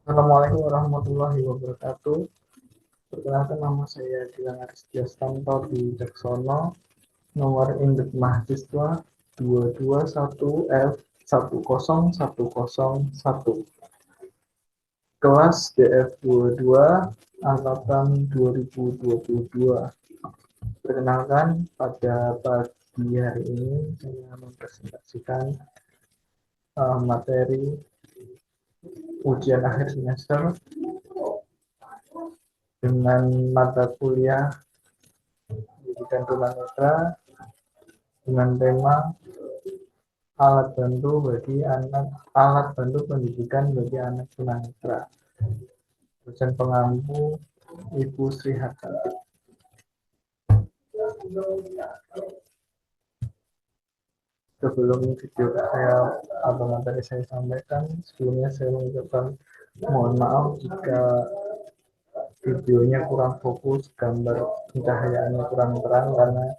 Assalamualaikum warahmatullahi wabarakatuh. Perkenalkan, nama saya Gilang Aristiastanto di Caksono. Nomor induk mahasiswa 221F10101. Kelas DF22 angkatan 2022. Perkenalkan, pada pagi hari ini saya mempresentasikan materi ujian akhir semester dengan mata kuliah pendidikan tunanetra dengan tema alat bantu pendidikan bagi anak tunanetra. Dosen pengampu Ibu Sri Hartanti. Sebelum video atau materi saya sampaikan, sebelumnya saya mengucapkan mohon maaf jika videonya kurang fokus, gambar pencahayaannya kurang terang, karena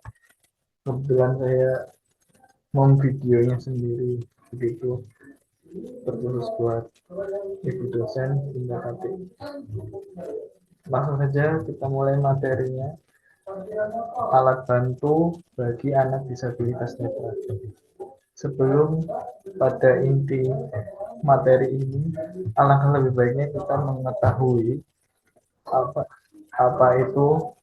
kebetulan saya memvideonya sendiri, begitu terkhusus buat ibu dosen Bunda Kati. Langsung saja kita mulai materinya. Alat bantu bagi anak disabilitas netra. Sebelum pada inti materi ini, alangkah lebih baiknya kita mengetahui apa apa itu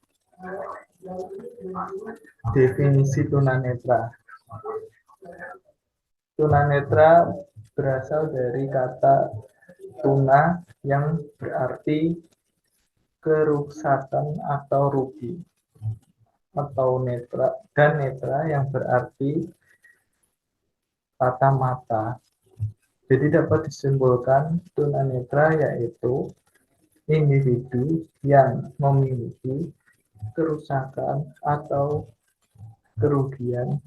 definisi tunanetra. Tunanetra berasal dari kata tuna yang berarti kerusakan atau rugi, atau netra yang berarti patah mata. Jadi dapat disimpulkan tunanetra yaitu individu yang memiliki kerusakan atau kerugian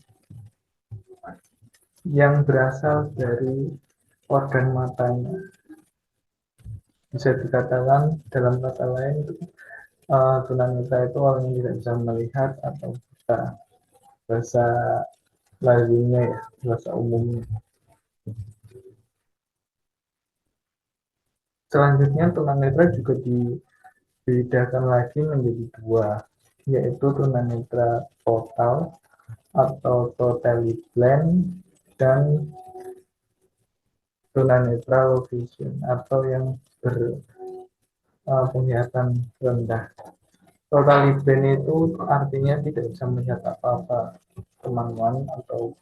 yang berasal dari organ matanya. Bisa dikatakan dalam kata lain, tunanetra itu orang yang tidak bisa melihat atau buta, bahasa lazimnya ya, bahasa umumnya. Selanjutnya tunanetra juga dibedakan lagi menjadi dua, yaitu tunanetra total atau totally blind dan tunanetra low vision atau yang berpenglihatan rendah. Totally blind itu artinya tidak bisa melihat apa-apa, teman-teman, atau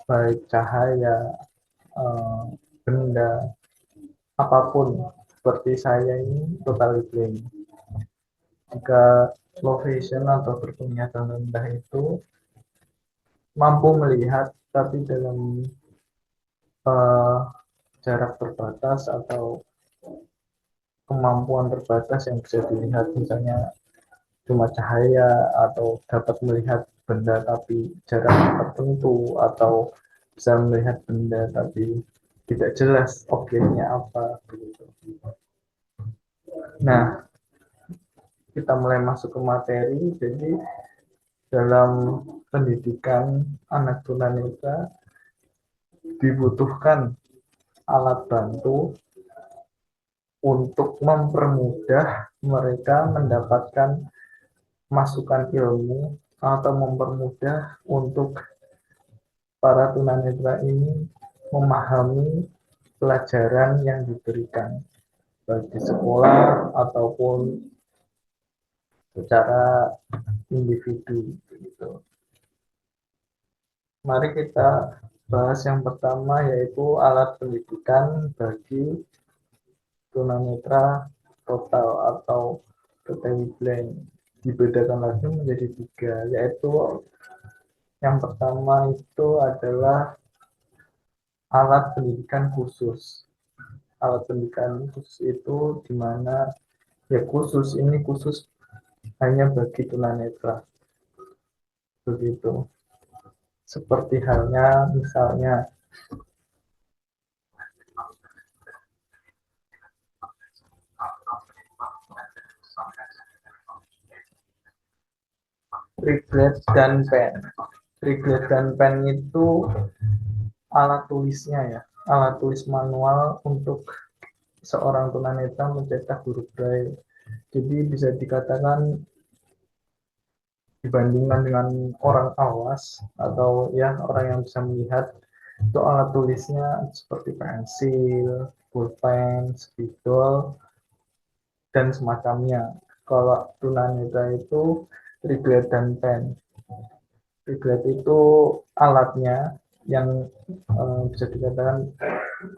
baik cahaya, benda, apapun. Seperti saya ini totally blind. Jika low vision atau berpenglihatan rendah itu mampu melihat tapi dalam jarak terbatas atau kemampuan terbatas yang bisa dilihat, misalnya cuma cahaya, atau dapat melihat benda tapi jarak tertentu, atau bisa melihat benda tapi tidak jelas objeknya apa, begitu. Nah, kita mulai masuk ke materi. Jadi dalam pendidikan anak tunanetra dibutuhkan alat bantu untuk mempermudah mereka mendapatkan masukan ilmu, atau mempermudah untuk para tunanetra ini memahami pelajaran yang diberikan baik di sekolah ataupun secara individu, gitu. Mari kita bahas yang pertama, yaitu alat pendidikan bagi tunanetra total atau totally blind. Dibedakan lagi menjadi tiga, yaitu yang pertama itu adalah alat pendidikan khusus. Alat pendidikan khusus itu dimana ya khusus ini khusus hanya bagi tunanetra, begitu. Seperti halnya misalnya triglet dan pen. Triglet dan pen itu alat tulisnya ya. alat tulis manual untuk seorang tunanetra mencetak huruf braille. Jadi bisa dikatakan dibandingkan dengan orang awas atau ya orang yang bisa melihat, itu alat tulisnya seperti pensil, pulpen, spidol, dan semacamnya. Kalau tunanetra itu triglet dan pen. Triglet itu alatnya yang bisa dikatakan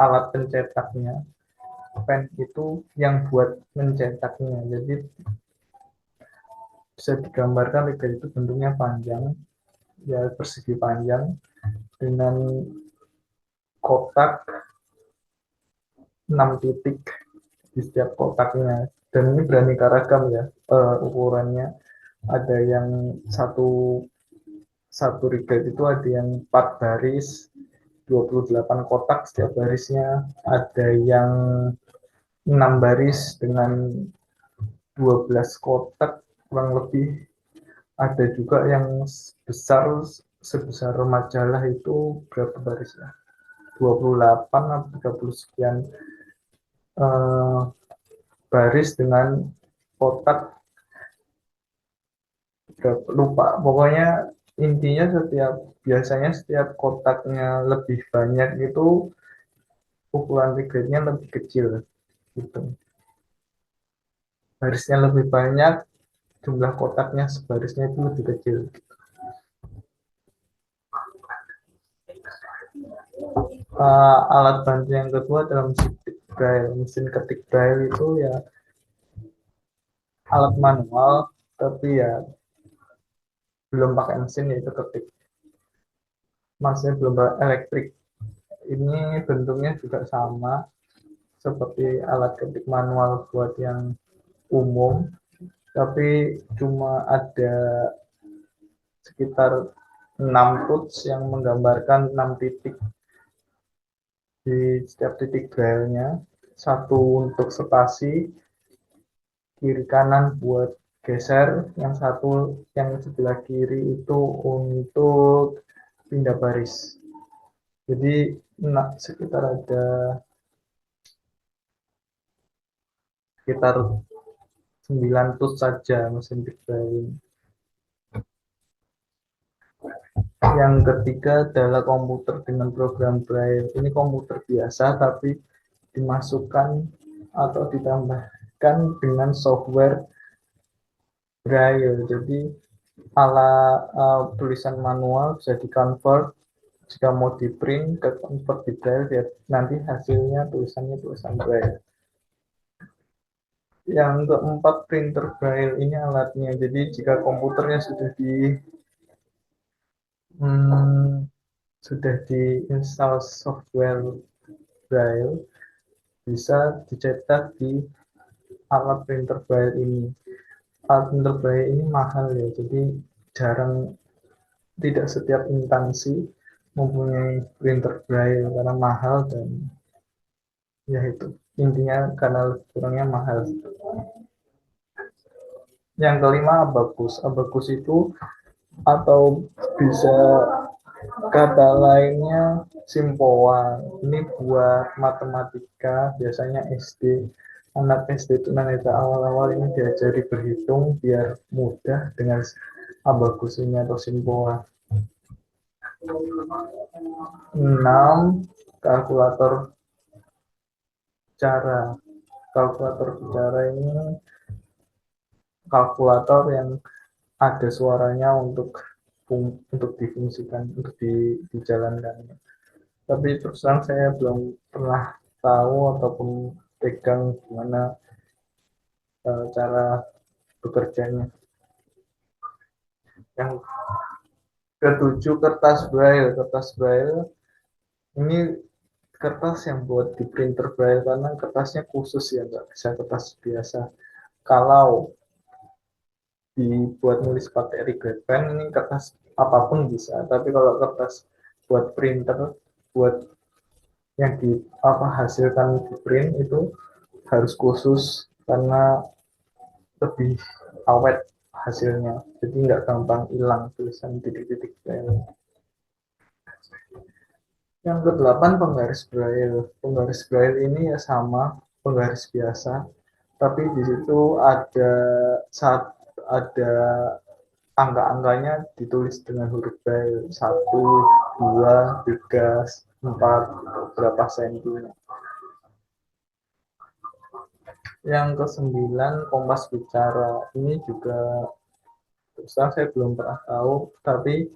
alat pencetaknya. Pen itu yang buat mencetaknya. Jadi bisa digambarkan triglet itu bentuknya panjang, ya persegi panjang dengan kotak 6 titik di setiap kotaknya, dan ini beraneka ragam ya ukurannya. Ada yang satu satu riget itu ada yang 4 baris 28 kotak setiap barisnya, ada yang 6 baris dengan 12 kotak kurang lebih, ada juga yang besar sebesar majalah itu berapa baris ya, 28 atau 30 sekian eh, baris dengan kotak, lupa pokoknya. Intinya biasanya setiap kotaknya lebih banyak itu ukuran triggernya lebih kecil gitu, barisnya lebih banyak, jumlah kotaknya sebarisnya itu lebih kecil. Alat bantu yang kedua dalam mesin ketik braille itu ya alat manual, tapi ya belum pakai mesin, yaitu ketik, maksudnya belum pakai elektrik. Ini bentuknya juga sama seperti alat ketik manual buat yang umum, tapi cuma ada sekitar 6 touch yang menggambarkan 6 titik di setiap titik braille-nya. Satu untuk spasi, kiri kanan buat geser, yang satu yang sebelah kiri itu untuk pindah baris. Jadi sekitar ada sekitar 9 tools saja mesin Big Braille. Yang ketiga adalah komputer dengan program Braille. Ini komputer biasa tapi dimasukkan atau ditambahkan dengan software Braille. Jadi ala tulisan manual bisa di-convert, jika mau di print ke convert di Braille, biar nanti hasilnya tulisannya tulisan Braille. Yang keempat, printer Braille. Ini alatnya. Jadi jika komputernya hmm, sudah diinstal software Braille, bisa dicetak di alat printer Braille ini. Alat printer Braille ini mahal ya, jadi jarang, tidak setiap instansi mempunyai printer Braille karena mahal, dan ya itu intinya karena kurangnya mahal. Yang kelima, abacus. Abacus itu atau bisa kata lainnya Simpoa. Ini buat matematika, biasanya SD. Anak SD tunanetra awal-awal ini diajari berhitung biar mudah dengan abacus ini atau Simpoa. 6, kalkulator cara. Kalkulator bicara ini kalkulator yang ada suaranya untuk difungsikan, untuk dijalankan. Tapi terus terang saya belum pernah tahu ataupun pegang gimana cara bekerjanya. Yang ketujuh, kertas braille. Kertas braille ini kertas yang buat di printer braille karena kertasnya khusus ya, nggak bisa kertas biasa. Kalau dibuat nulis pakai Riget pen, ini kertas apapun bisa, tapi kalau kertas buat printer, buat yang hasilkan di print itu harus khusus karena lebih awet hasilnya, jadi nggak gampang hilang tulisan titik-titik. Yang kedelapan penggaris braille. Penggaris braille ini ya sama penggaris biasa, tapi di situ ada saat ada angka-angkanya ditulis dengan huruf braille 1, 2, 3, 4 berapa senti. Yang kesembilan kompas bicara. Ini juga saya belum pernah tahu, tapi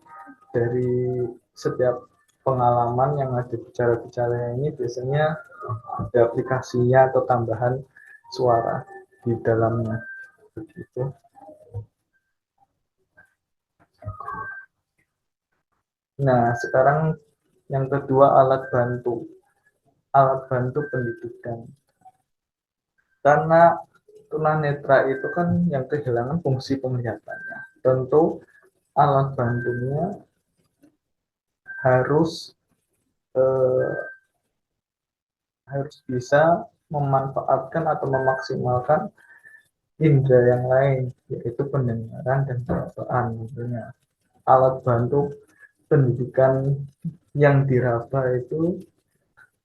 dari setiap pengalaman yang ada bicara-bicara ini biasanya ada aplikasinya atau tambahan suara di dalamnya begitu. Nah, sekarang yang kedua alat bantu. Alat bantu pendidikan. Karena tunanetra itu kan yang kehilangan fungsi penglihatannya. Tentu alat bantunya harus eh, harus bisa memanfaatkan atau memaksimalkan indera yang lain, yaitu pendengaran dan perasaan. Tentunya alat bantu pendidikan yang diraba itu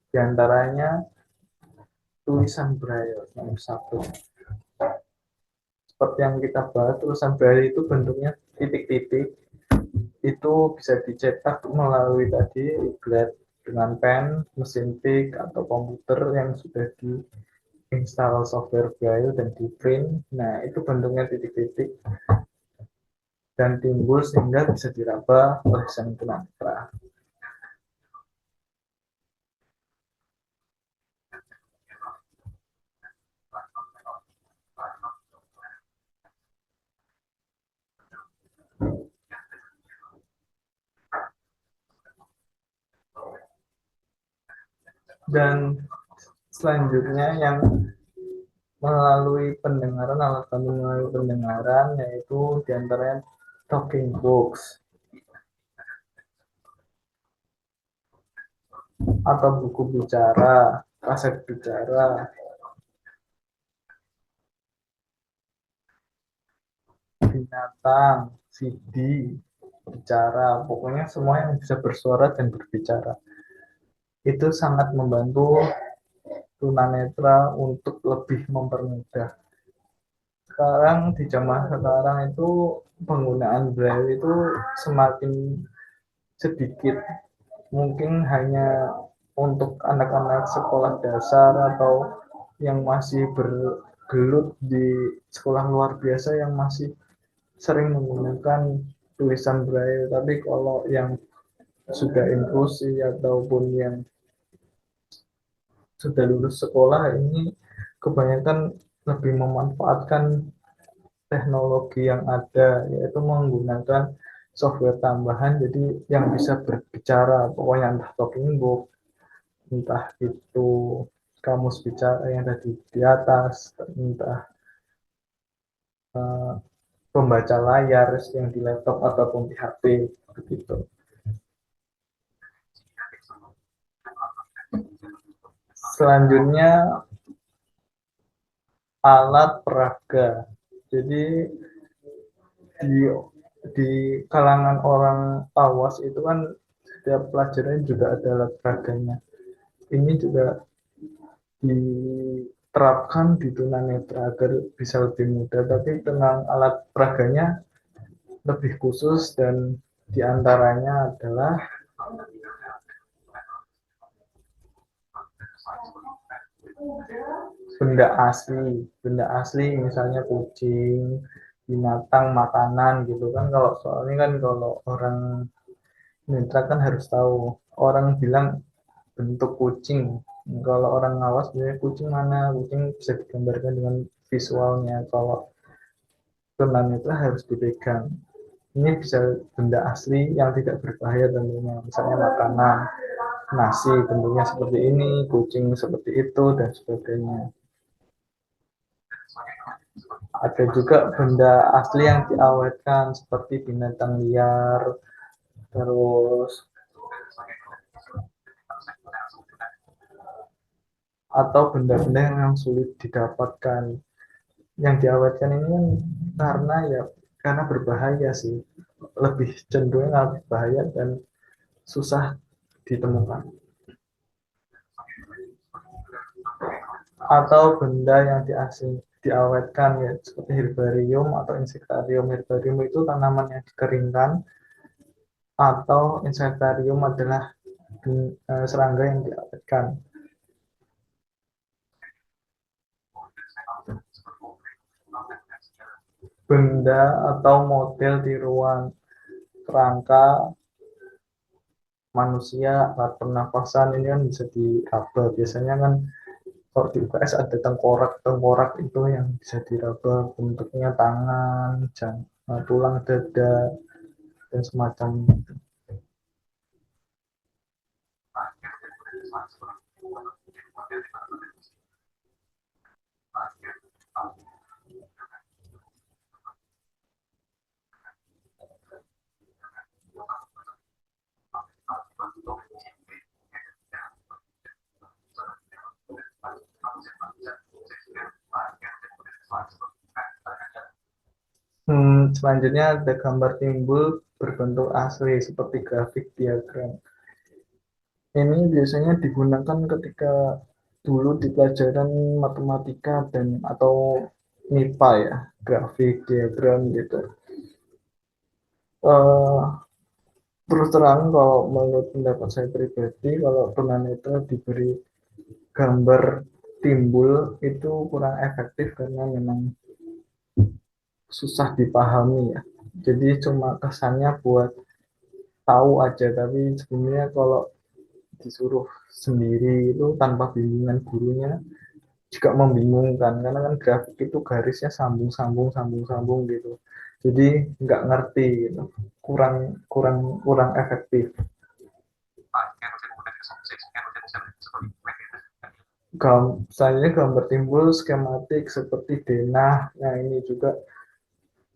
diantaranya tulisan braille nomor satu. Seperti yang kita bahas, tulisan braille itu bentuknya titik-titik, itu bisa dicetak melalui tadi tablet dengan pen, mesin tik atau komputer yang sudah diinstal software braille dan di print. Nah, itu bentuknya titik-titik dan timbul sehingga bisa diraba oleh sang tunanetra. Dan selanjutnya yang melalui pendengaran, alat bantu melalui pendengaran, yaitu diantaranya talking books atau buku bicara, kaset bicara, binatang, CD, bicara, pokoknya semua yang bisa bersuara dan berbicara. Itu sangat membantu tunanetra untuk lebih mempermudah. Sekarang di zaman sekarang itu penggunaan braille itu semakin sedikit, mungkin hanya untuk anak-anak sekolah dasar atau yang masih bergelut di sekolah luar biasa yang masih sering menggunakan tulisan braille. Tapi kalau yang sudah inklusi ataupun yang sudah lulus sekolah ini kebanyakan lebih memanfaatkan teknologi yang ada, yaitu menggunakan software tambahan jadi yang bisa berbicara, pokoknya entah talking book, entah itu kamus bicara yang tadi di atas, entah uh, pembaca layar yang di laptop ataupun di HP begitu. Selanjutnya alat peraga. Jadi di di kalangan orang awas itu kan setiap pelajaran juga ada alat peraganya. Ini juga diterapkan di tunanetra agar bisa lebih mudah, tapi tentang alat peraganya lebih khusus dan diantaranya adalah benda asli misalnya kucing, binatang, makanan gitu kan. Kalau soalnya kan kalau orang netra kan harus tahu, orang bilang bentuk kucing, kalau orang ngawas biasanya kucing mana, kucing bisa digambarkan dengan visualnya. Kalau tunanetra harus dipegang, ini bisa benda asli yang tidak berbahaya tentunya, misalnya makanan, nasi bentuknya seperti ini, kucing seperti itu dan sebagainya. Ada juga benda asli yang diawetkan seperti binatang liar, terus atau benda-benda yang sulit didapatkan. Yang diawetkan ini kan karena ya karena berbahaya sih, lebih cenderung berbahaya dan susah ditemukan. Atau benda yang diawetkan ya seperti herbarium atau insektarium. Herbarium itu tanaman yang dikeringkan, atau insektarium adalah serangga yang diawetkan. Benda atau model tiruan kerangka manusia, alat pernapasan ini kan bisa diraba. Biasanya kan kalau di UKS ada tengkorak itu yang bisa diraba, bentuknya tangan, tulang dada, dan semacam itu. Selanjutnya ada gambar timbul berbentuk asli seperti grafik diagram. Ini biasanya digunakan ketika dulu di pelajaran matematika dan atau MIPA ya, grafik diagram gitu. Terus terang kalau menurut pendapat saya pribadi, kalau tunanetra diberi gambar timbul itu kurang efektif karena memang susah dipahami ya. Jadi cuma kesannya buat tahu aja, tapi sebenarnya kalau disuruh sendiri itu tanpa bimbingan gurunya juga membingungkan, karena kan grafik itu garisnya sambung gitu. Jadi nggak ngerti gitu. Kurang kurang kurang efektif. Misalnya gambar timbul skematik seperti denah. Nah, ini juga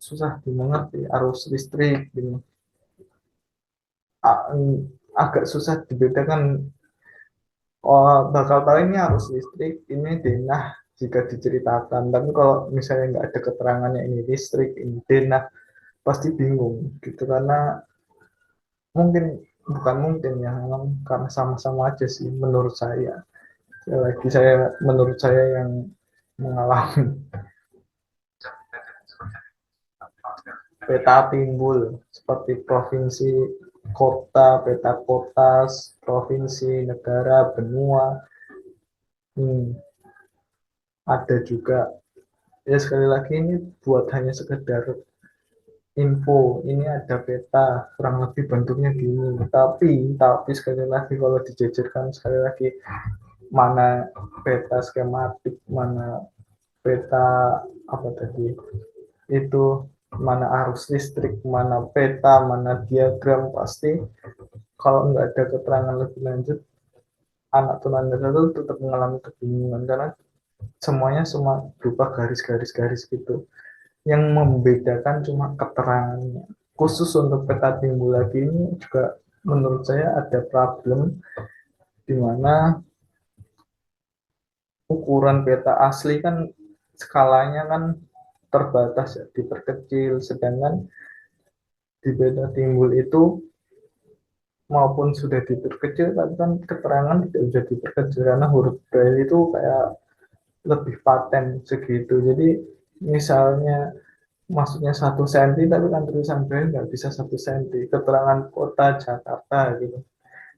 susah dimengerti, arus listrik gitu. Agak susah dibedakan. Oh, bakal tahu ini arus listrik, ini denah jika diceritakan. Tapi kalau misalnya nggak ada keterangannya ini listrik, ini denah, pasti bingung gitu. Karena mungkin, bukan mungkin ya, memang karena sama-sama aja sih menurut saya. Menurut saya yang mengalami. Peta timbul seperti provinsi, kota, peta kota, provinsi, negara, benua. Hmm, ada juga, ya sekali lagi ini buat hanya sekedar info, ini ada peta kurang lebih bentuknya gini, tapi sekali lagi kalau dijajarkan sekali lagi, mana peta skematik, mana peta apa tadi itu, mana arus listrik, mana peta, mana diagram, pasti kalau nggak ada keterangan lebih lanjut, anak tunanetra itu tetap mengalami kebingungan karena semuanya semua berupa garis-garis gitu. Yang membedakan cuma keterangannya. Khusus untuk peta timbul lagi ini juga menurut saya ada problem di mana ukuran peta asli kan skalanya kan terbatas ya, diperkecil, sedangkan di peta timbul itu maupun sudah diperkecil tapi kan keterangan tidak bisa diperkecil karena huruf braille itu kayak lebih paten segitu. Jadi misalnya maksudnya 1 senti tapi kan tulisan braille nggak bisa 1 senti, keterangan kota Jakarta gitu,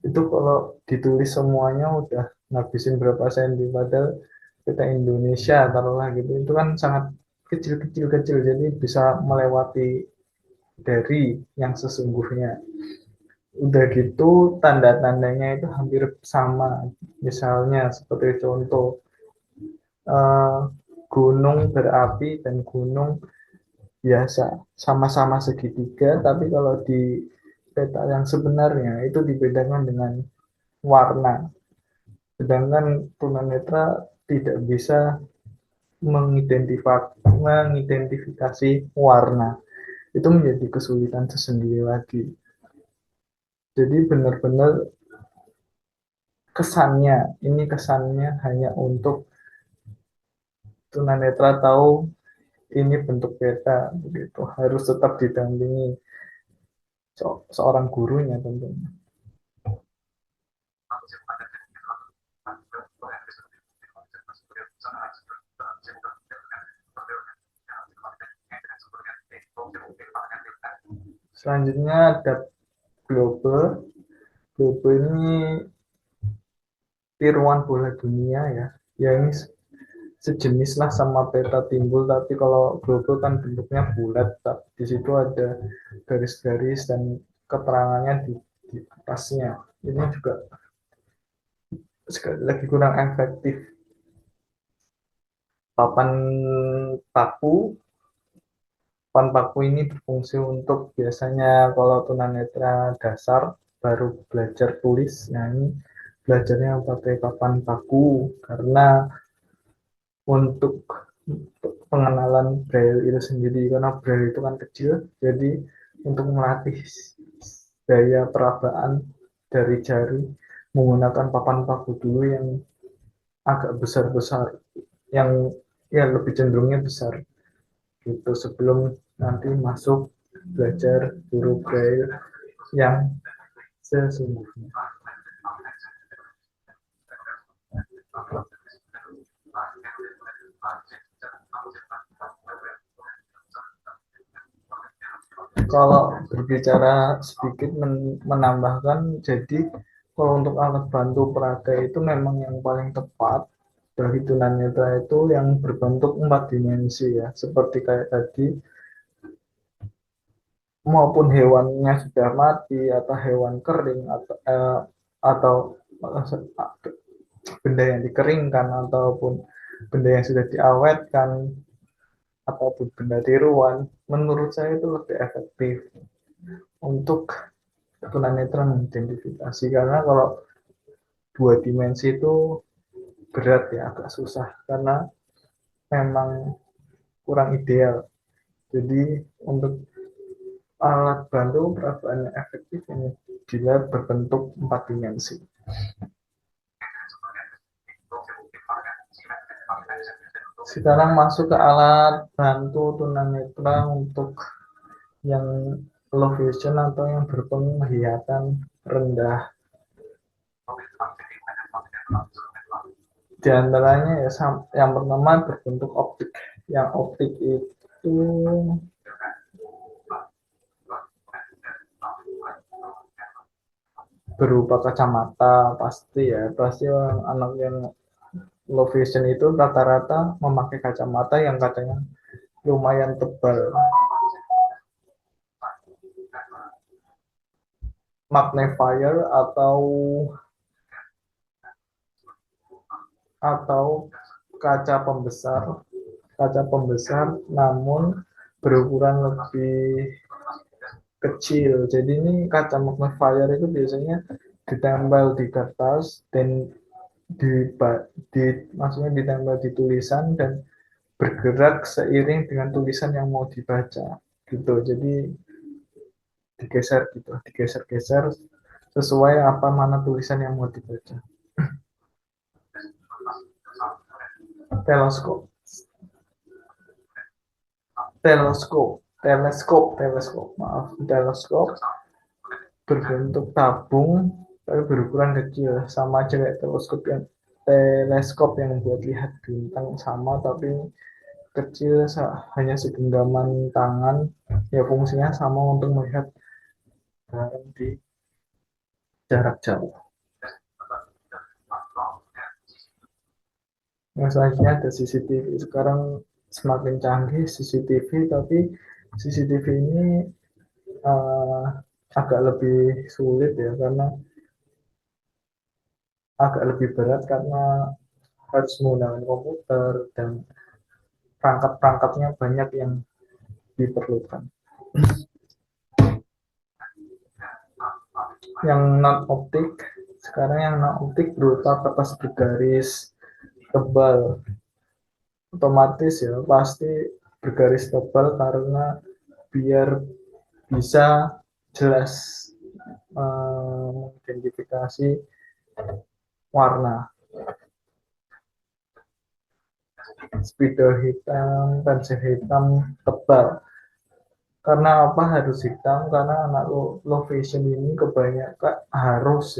itu kalau ditulis semuanya udah ngabisin berapa senti, padahal kita Indonesia taruhlah gitu, itu kan sangat kecil, jadi bisa melewati dari yang sesungguhnya. Udah gitu tanda-tandanya itu hampir sama, misalnya seperti contoh eh, gunung berapi dan gunung biasa sama-sama segitiga, tapi kalau di peta yang sebenarnya itu dibedakan dengan warna, sedangkan tunanetra tidak bisa mengidentifikasi warna. Itu menjadi kesulitan tersendiri lagi. Jadi benar-benar kesannya hanya untuk tunanetra tahu ini bentuk peta begitu, harus tetap didampingi seorang gurunya tentunya. Selanjutnya ada Globe. Globe ini tiruan bola dunia ya. Ya ini sejenis lah sama peta timbul, tapi kalau Globe kan bentuknya bulat, di situ ada garis-garis dan keterangannya di atasnya. Ini juga sekali lagi kurang efektif. Papan paku Papan paku ini berfungsi untuk biasanya kalau tunanetra dasar baru belajar tulis. Nah, ini belajarnya pakai papan paku karena untuk pengenalan braille itu sendiri, karena braille itu kan kecil, jadi untuk melatih daya perabaan dari jari menggunakan papan paku dulu yang agak besar-besar, yang ya lebih cenderungnya besar gitu, sebelum nanti masuk belajar huruf braille yang sesungguhnya. Kalau berbicara sedikit menambahkan, jadi kalau untuk alat bantu peraga itu memang yang paling tepat bagi tunanetra itu yang berbentuk 4 dimensi ya, seperti kayak tadi, maupun hewannya sudah mati atau hewan kering atau benda yang dikeringkan ataupun benda yang sudah diawetkan ataupun benda tiruan, menurut saya itu lebih efektif untuk tunanetra mengidentifikasi, karena kalau 2 dimensi itu berat ya, agak susah karena memang kurang ideal. Jadi untuk alat bantu perabaan yang efektif ini bila berbentuk 4 dimensi. Sekarang masuk ke alat bantu tunanetra untuk yang low vision atau yang berpenglihatan rendah. Di antaranya ya, yang pertama berbentuk optik. Yang optik itu berupa kacamata, pasti anak yang low vision itu rata-rata memakai kacamata yang katanya lumayan tebal, magnifier atau kaca pembesar namun berukuran lebih kecil. Jadi ini kaca magnifier itu biasanya ditempel di kertas dan di, di maksudnya ditempel di tulisan dan bergerak seiring dengan tulisan yang mau dibaca gitu. Jadi digeser-geser sesuai apa mana tulisan yang mau dibaca. Teleskop, maaf, teleskop berbentuk tabung tapi berukuran kecil, sama aja kayak teleskop yang buat lihat bintang, sama tapi kecil, hanya segenggaman tangan, ya fungsinya sama untuk melihat barang di jarak jauh. Yang selanjutnya ada CCTV. Sekarang semakin canggih CCTV, tapi CCTV ini uh, agak lebih sulit ya, karena agak lebih berat karena harus menggunakan komputer dan perangkat-perangkatnya banyak yang diperlukan. Yang non optik, sekarang yang non optik berupa kertas bergaris tebal, otomatis ya pasti bergaris tebal karena biar bisa jelas mengidentifikasi warna. Spidol hitam, pensil hitam tebal. Karena apa harus hitam? Karena anak low vision ini kebanyakan harus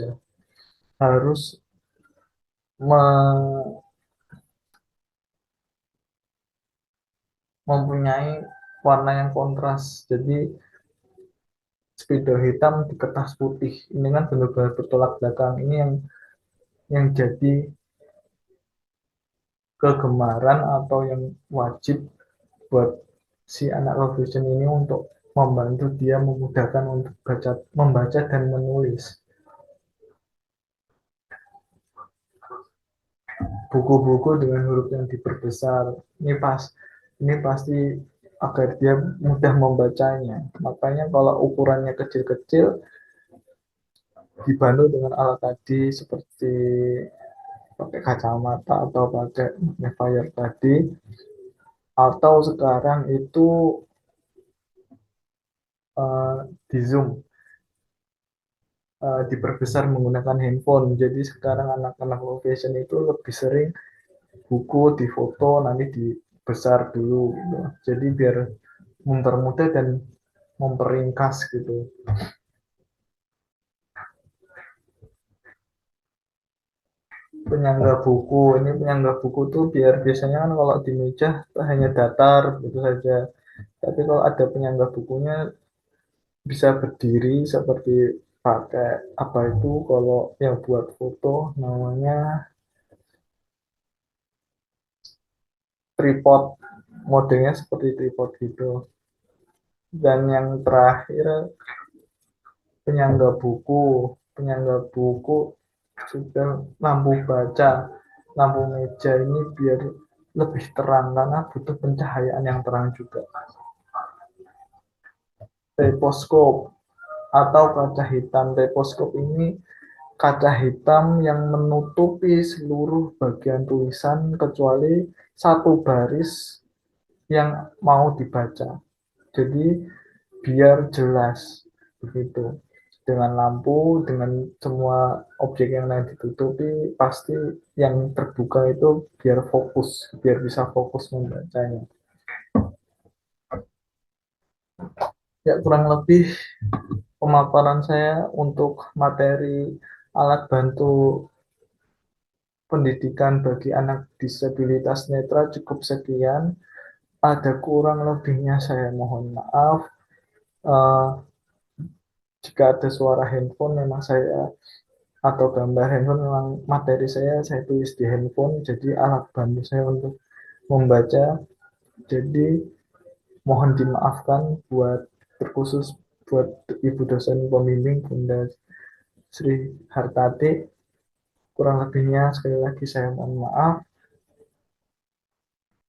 mempunyai warna yang kontras. Jadi spidol hitam di kertas putih. Ini kan benar-benar bertolak belakang. Ini yang jadi kegemaran atau yang wajib buat si anak low vision ini untuk membantu dia memudahkan untuk membaca dan menulis buku-buku dengan huruf yang diperbesar. Ini pasti agar dia mudah membacanya. Makanya kalau ukurannya kecil-kecil dibantu dengan alat tadi seperti pakai kacamata atau pakai magnifier tadi, atau sekarang itu di zoom, diperbesar menggunakan handphone. Jadi sekarang anak-anak low vision itu lebih sering buku difoto nanti dibesar dulu gitu. Jadi biar mempermudah dan memperingkas gitu. Penyangga buku, ini penyangga buku tuh biar biasanya kan kalau di meja hanya datar gitu saja, tapi kalau ada penyangga bukunya bisa berdiri seperti pakai apa itu kalau yang buat foto namanya tripod, modelnya seperti tripod gitu. Dan yang terakhir penyangga buku, penyangga buku juga lampu baca, lampu meja ini biar lebih terang karena butuh pencahayaan yang terang juga. Teposkop atau kaca hitam. Teposkop ini kaca hitam yang menutupi seluruh bagian tulisan kecuali satu baris yang mau dibaca. Jadi biar jelas begitu. Dengan lampu, dengan semua objek yang lain ditutupi, pasti yang terbuka itu biar fokus, biar bisa fokus membacanya. Ya kurang lebih pemaparan saya untuk materi alat bantu pendidikan bagi anak disabilitas netra cukup sekian. Ada kurang lebihnya saya mohon maaf. Uh, Jika ada suara handphone memang saya atau gambar handphone memang materi saya tulis di handphone jadi alat bantu saya untuk membaca. Jadi mohon dimaafkan buat terkhusus buat ibu dosen pembimbing Bunda Sri Hartati. Kurang lebihnya sekali lagi saya mohon maaf.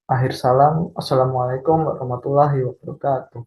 Akhir salam, assalamualaikum warahmatullahi wabarakatuh.